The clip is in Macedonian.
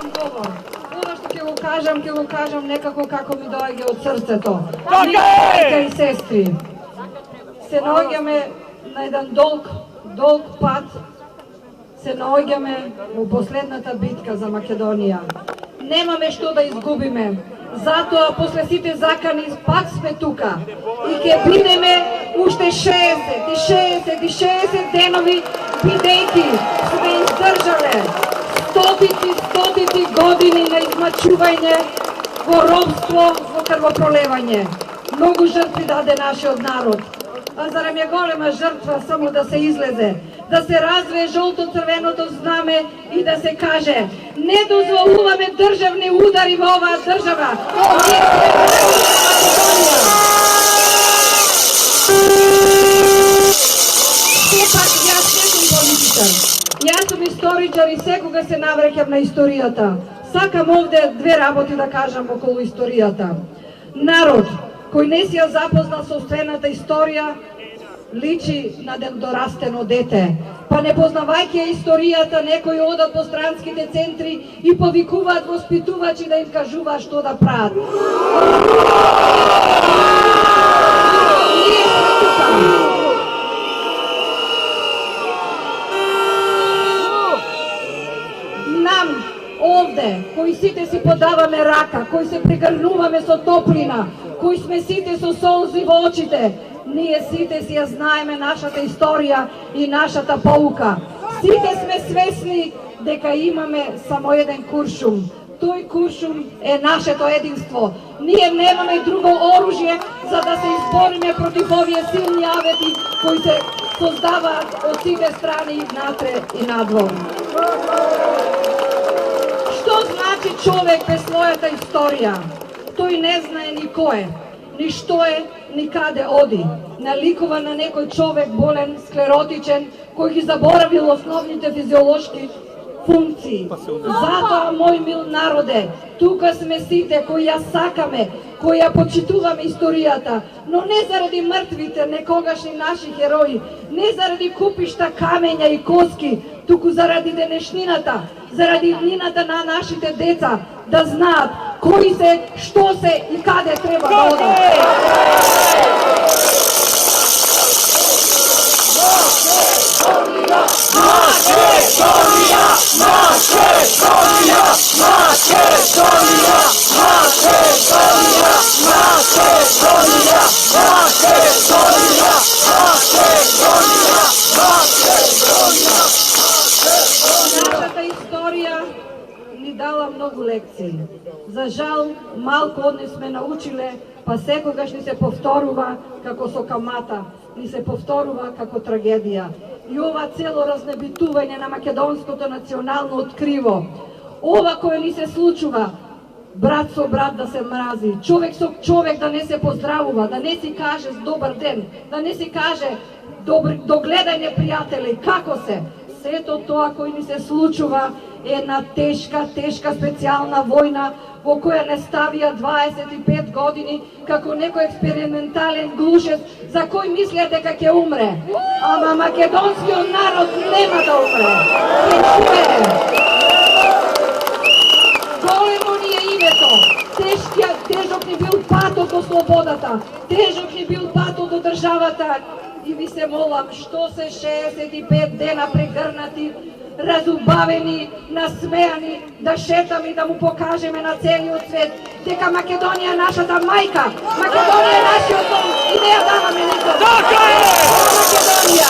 Ова што ќе го кажам некако како ми доаѓа од срцето. Така и сестри, се наоѓаме на еден долг пат, се наоѓаме во последната битка за Македонија. Немаме што да изгубиме, затоа после сите закани пак сме тука и ќе бидеме уште 60 денови, бидејќи сме издржале стотици години на измачување во робство, во крвопролевање. Многу жртви даде нашиот народ. А зарем е голема жртва само да се излезе, да се развие жолто-црвеното знаме и да се каже: не дозволуваме државни удари во оваа држава. Ние сме Македонија. Сепак, јас не сум политичар. Јас сум историчар и секога се навраќам на историјата. Сакам овде две работи да кажам околу историјата. Народ кој не си ја запознал со собствената историја, личи на дорастено дете. Па не познавајќи историјата, некои одат по странските центри и повикуваат воспитувачи да им кажуваат што да прават. Нам овде, кои сите си подаваме рака, кои се прегрнуваме со топлина, кои сме сите со солзи во очите, ние сите си ја знаеме нашата историја и нашата поука. Сите сме свесни дека имаме само еден куршум. Тој куршум е нашето единство. Ние немаме друго оружје за да се избориме против овие силни авети кои се создаваат од сите страни натре и надвор. Што значи човек без својата историја? Тој не знае ни кој е, ни што е, ни каде оди. Наликува на некој човек болен, склеротичен, кој ги заборавил основните физиолошки функции. Затоа, мој мил народе, тука сме сите кои ја сакаме, кои ја почитуваме историјата, но не заради мртвите, некогашни наши герои, не заради купишта камења и коски, туку заради денешнината, заради днината на нашите деца, да знаат кои се, што се и каде треба да одат. Нашата историја ни дала многу лекции. За жал, малку од не сме научиле, па секогаш ни се повторува како со камата, ни се повторува како трагедија. И ова цело разнебитување на македонското национално откриво, ова кое ни се случува, брат со брат да се мрази, човек со човек да не се поздравува, да не си каже добар ден, да не си каже до гледање пријатели, како се? Сето тоа кој ни се случува е една тешка специјална војна во која не ставија 25 години како некој експериментален глушец за кој мислеа дека ќе умре. Ама македонскиот народ нема да умре. Ќе големо ни е името. Тежок ни бил патот до слободата. Тежок ни бил патот до државата. И ви се молам, што се 65 дена прегрнати, разубавени, насмеани, да шетаме и да му покажеме на целиот свет дека Македонија е нашата мајка, Македонија е нашиот дом и не ја даваме никога. Македонија!